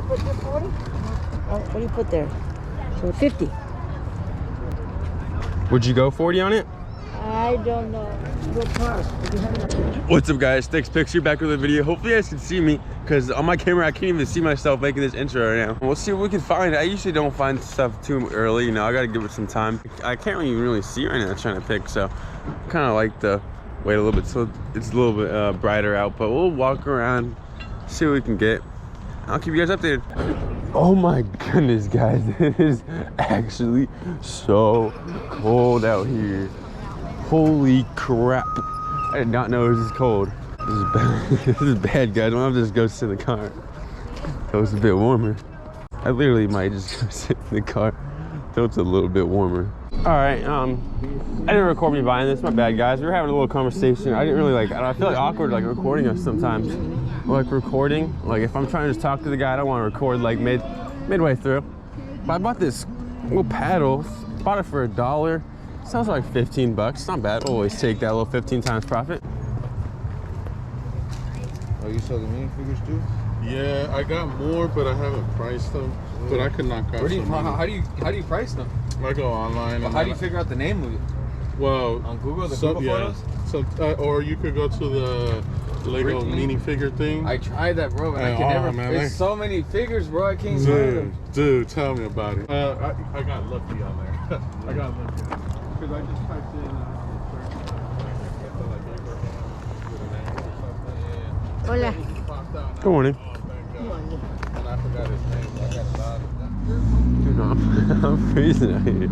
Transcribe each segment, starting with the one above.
put there 40? What do you put there? So 50. Would you go 40 on it? I don't know. What cost? What's up, guys? Stixx Picks here, back with a video. Hopefully you guys can see me, because on my camera I can't even see myself making this intro right now. We'll see what we can find. I usually don't find stuff too early, you know. I gotta give it some time. I can't even really see right now trying to pick, so I kind of like to wait a little bit so it's a little bit brighter out. But we'll walk around, see what we can get. I'll keep you guys updated. Oh my goodness, guys, it is actually so cold out here. Holy crap. I did not know it was this cold. This is bad. This is bad, guys. I'll just go sit in the car. So it's a bit warmer. I literally might just go sit in the car so it's a little bit warmer. All right, I didn't record me buying this. My bad, guys. We were having a little conversation. I didn't really I feel like awkward like recording us sometimes. Like recording, like if I'm trying to just talk to the guy, I don't want to record like midway through. But I bought this little paddle. Bought it for $1. Sounds like 15 bucks. It's not bad. Always take that little 15 times profit. Are you selling minifigures too? Yeah, I got more, but I haven't priced them. But I could knock out. How do you price them? I go online. Well, how do you figure out the name of it? Well, on Google, Google photos. So, or you could go to the Lego minifigure thing. I tried that, bro, but I can never. Man, there's so many figures, bro. I can't find them. Dude, tell me about it. I got lucky on there. I got lucky because I just typed in. Hola. Good morning. Good morning. And I forgot his name. I got a lot of Dude, I'm freezing out here.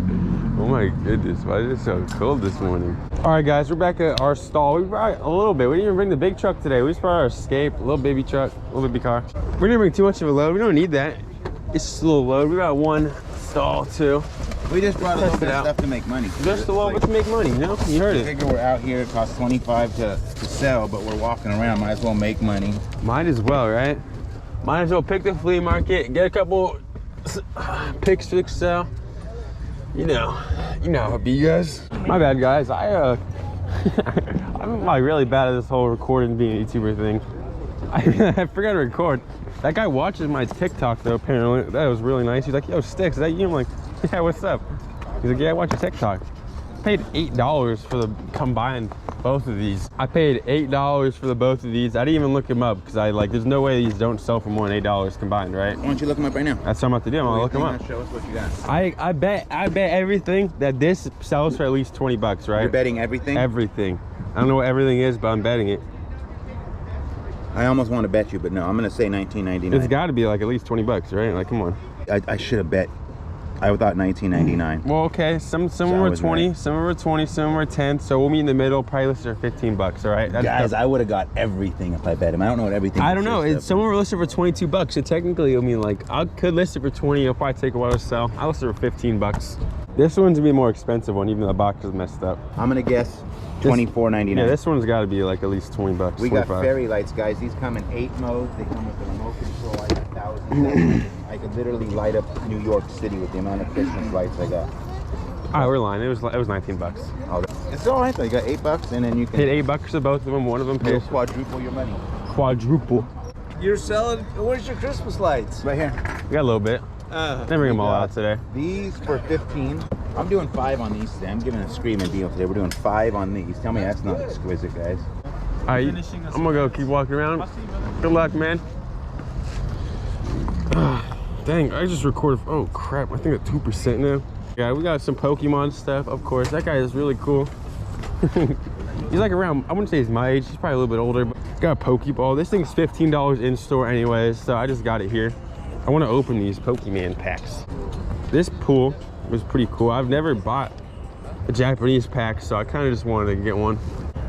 Oh my goodness, why is it so cold this morning? All right, guys, we're back at our stall. We brought a little bit. We didn't even bring the big truck today. We just brought our Escape, a little baby truck, a little baby car. We didn't bring too much of a load. We don't need that. It's just a little load. We got one stall too. We just brought a little bit of stuff to make money. Just a little bit to make money, you know? You heard it. I figure we're out here, it costs $25 to sell, but we're walking around, might as well make money. Might as well, right? Might as well pick the flea market, get a couple picks to sell. You know how it be, guys. My bad, guys. I'm like really bad at this whole recording being a YouTuber thing. I forgot to record. That guy watches my TikTok though, apparently. That was really nice. He's like, yo, Stixx, is that you? I'm like, yeah, what's up? He's like, yeah, I watch your TikTok. I paid $8 for the combined both of these. I paid $8 for the both of these. I didn't even look them up because there's no way these don't sell for more than $8 combined, right? Why don't you look them up right now? That's what I'm about to do. I'm gonna look them up. Show us what you got. I bet everything that this sells for at least 20 bucks, right? You're betting everything? Everything. I don't know what everything is, but I'm betting it. I almost want to bet you, but no, I'm gonna say $19.99. It's got to be like at least 20 bucks, right? Like, come on. I should have bet. I thought $19.99. Well, okay. Some were 20, right. Some were 20, some were 10. So we'll meet in the middle. Probably listed for 15 bucks. All right. Guys, I would have got everything if I bet him. I don't know what everything. I don't know. Someone were listed for 22 bucks. So technically, I mean, like, I could list it for 20. It'll probably take a while to sell. I listed it for 15 bucks. This one's gonna be a more expensive one, even though the box is messed up. I'm gonna guess $24.99. Yeah, this one's got to be like at least 20 bucks. We 25. got fairy lights, guys. These come in 8 modes. They come with the remote control. I got thousands. I could literally light up New York City with the amount of Christmas lights I got. All right, we're lying. It was 19 bucks. It's all right though. You got $8, and then you can paid $8 for both of them. One of them paid quadruple your money. Quadruple. You're selling. Where's your Christmas lights? Right here. We got a little bit. Didn't bring them all out today. These for 15. I'm doing 5 on these today. I'm giving a screaming deal today. We're doing 5 on these. Tell me that's not exquisite, guys. All right, I'm gonna go keep walking around. Good luck, man. Dang, I just recorded. Oh crap, I think at 2% now. Yeah, we got some Pokemon stuff, of course. That guy is really cool. He's like around, I wouldn't say he's my age. He's probably a little bit older, but got a Pokeball. This thing's $15 in store anyways, so I just got it here. I want to open these Pokemon packs. This pool was pretty cool. I've never bought a Japanese pack, so I kind of just wanted to get one.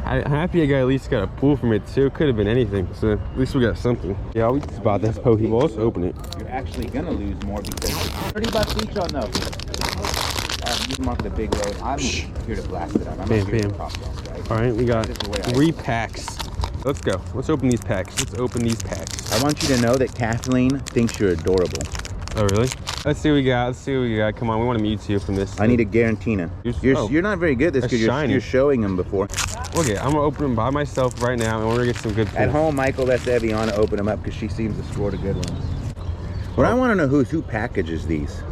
I'm happy I at least got a pool from it too. Could have been anything, so at least we got something. Yeah, we just bought this Pokeball. Let's open it. You're actually gonna lose more because $30 each on those. You mark the big road. I'm here to blast it out. I'm bam, here to bam. pop off, guys. All right, we got 3 packs. Let's go. Let's open these packs. Let's open these packs. I want you to know that Kathleen thinks you're adorable. Oh, really? Let's see what we got. Let's see what we got. Come on, we want to mute you from this. I need a Garantina. You're not very good at this because you're showing them before. Okay, I'm going to open them by myself right now, and we're going to get some good pulls. At home, Michael lets Eviana open them up because she seems to score the good ones. What I want to know who packages these.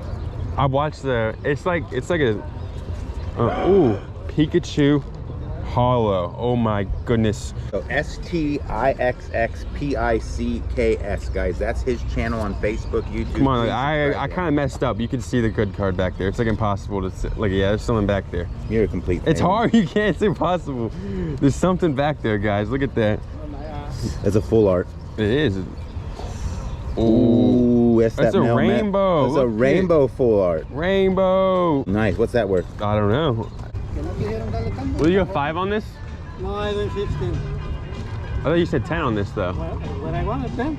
I watched the. It's like a. Ooh, Pikachu Hollow. Oh my goodness. So STIXXPICKS, guys. That's his channel on Facebook, YouTube. Come on, I kind of messed up. You can see the good card back there. It's like impossible to see. Like, yeah, there's something back there. You're a complete. It's hard. You can't. It's impossible. There's something back there, guys. Look at that. That's a full art. It is. Ooh, that's a rainbow. That's a rainbow full art. Rainbow. Nice. What's that worth? I don't know. Will you go 5 on this? No, I did 15. I thought you said 10 on this though. Well, what I wanted 10.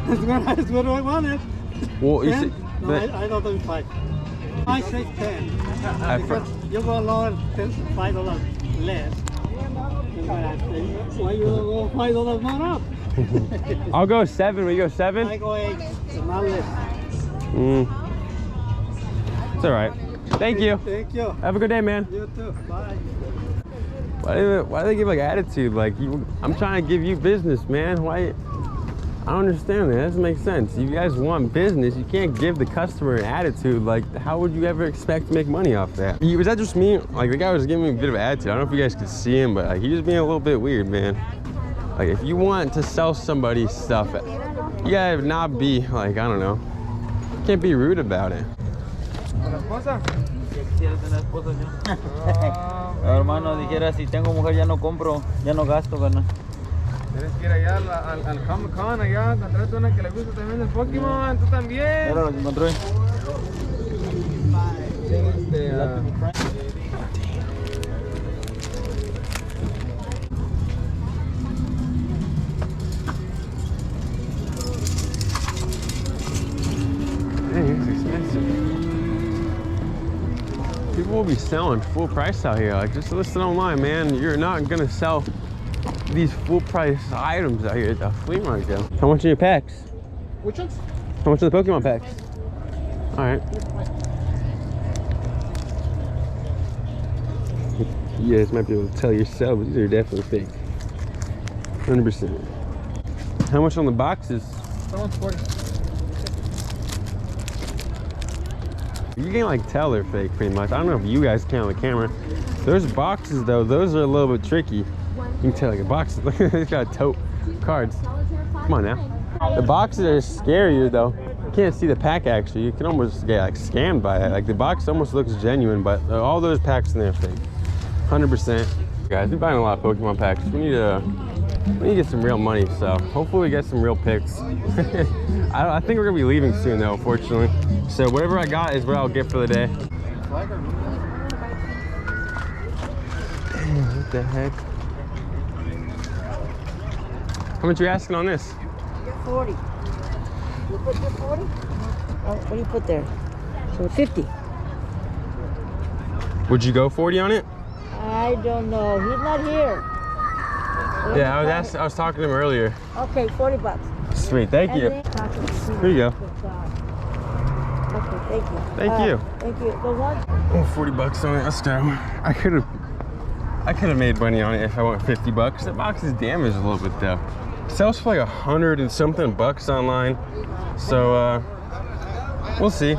That's what I wanted. Well, you 10? said, No, I don't do 5. I say 10. Because you go lower $5 less. Why you don't go $5 more up? I'll go 7. Will you go 7? I go 8. Not less. It's all right. Thank you. Thank you. Have a good day, man. You too. Bye. Why do they give like attitude? Like, I'm trying to give you business, man. Why? I don't understand that. That doesn't make sense. You guys want business. You can't give the customer an attitude. Like, how would you ever expect to make money off that? Was that just me? Like, the guy was giving me a bit of attitude. I don't know if you guys could see him, but like, he was being a little bit weird, man. Like, if you want to sell somebody stuff, you gotta not be like, I don't know. You can't be rude about it. Hermano, dijera, si tengo mujer ya no compro, ya no gasto, carnal. Tienes que ir allá al Comic Con, allá, encontrarte una que le gusta también del Pokémon, tú también. Claro, lo que encontré. Dang, it's expensive. People will be selling full price out here. Like, just listen online, man. You're not gonna sell these full price items out here at the flea market. How much are your packs? Which ones? How much are the Pokemon packs? All right. You guys might be able to tell yourself, but these are definitely fake. 100%. How much on the boxes? That one's 40. You can like tell they're fake pretty much. I don't know if you guys can on the camera. Those boxes though, those are a little bit tricky. You can tell like a box, look at it's got tote cards. Come on now. The boxes are scarier though. You can't see the pack actually. You can almost get like scammed by it. Like the box almost looks genuine, but all those packs in there are fake. 100%. Guys, we're buying a lot of Pokemon packs. We need to get some real money, so hopefully we get some real picks. I think we're gonna be leaving soon though, fortunately. So whatever I got is what I'll get for the day. Damn, what the heck? How much are you asking on this? 40. You put there 40? What do you put there? So 50. Would you go 40 on it? I don't know. He's not here. Yeah, I was talking to him earlier. Okay, 40 bucks. Sweet, thank you. Here you go. Okay, thank you. Thank you. Thank you. The one. Oh, 40 bucks on it. Let's go. I could have made money on it if I went 50 bucks. The box is damaged a little bit though. It sells for like 100 and something bucks online. So we'll see.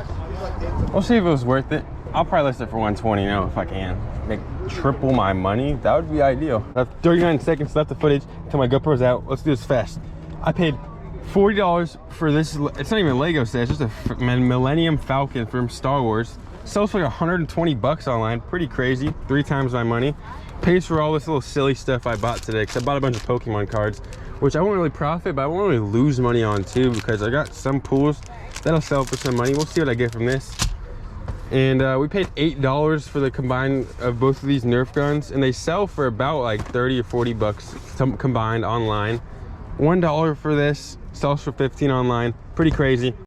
We'll see if it was worth it. I'll probably list it for 120 now if I can. Make triple my money. That would be ideal. I have 39 seconds left of footage until my GoPro's out. Let's do this fast. I paid $40 for this. It's not even a Lego set. It's just a Millennium Falcon from Star Wars. Sells for like 120 bucks online. Pretty crazy. 3 times my money. Pays for all this little silly stuff I bought today because I bought a bunch of Pokemon cards, which I won't really profit, but I won't really lose money on too because I got some pools that'll sell for some money. We'll see what I get from this. And we paid $8 for the combined of both of these Nerf guns, and they sell for about like 30 or 40 bucks combined online. $1 for this, sells for 15 online. Pretty crazy.